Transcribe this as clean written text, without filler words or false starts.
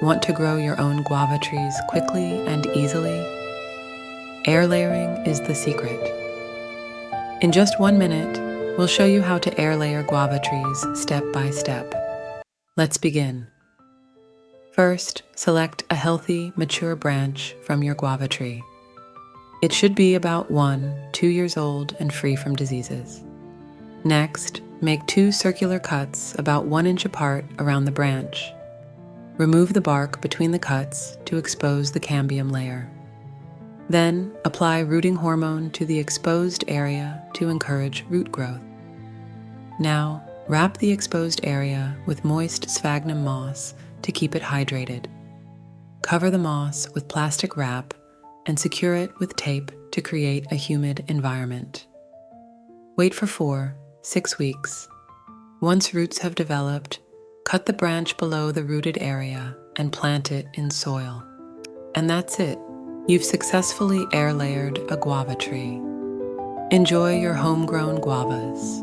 Want to grow your own guava trees quickly and easily? Air layering is the secret. In just 1 minute, we'll show you how to air layer guava trees step by step. Let's begin. First, select a healthy, mature branch from your guava tree. It should be about 1-2 years old and free from diseases. Next, make 2 circular cuts about 1 inch apart around the branch. Remove the bark between the cuts to expose the cambium layer. Then, apply rooting hormone to the exposed area to encourage root growth. Now, wrap the exposed area with moist sphagnum moss to keep it hydrated. Cover the moss with plastic wrap and secure it with tape to create a humid environment. Wait for 4-6 weeks. Once roots have developed, cut the branch below the rooted area and plant it in soil. And that's it. You've successfully air layered a guava tree. Enjoy your homegrown guavas.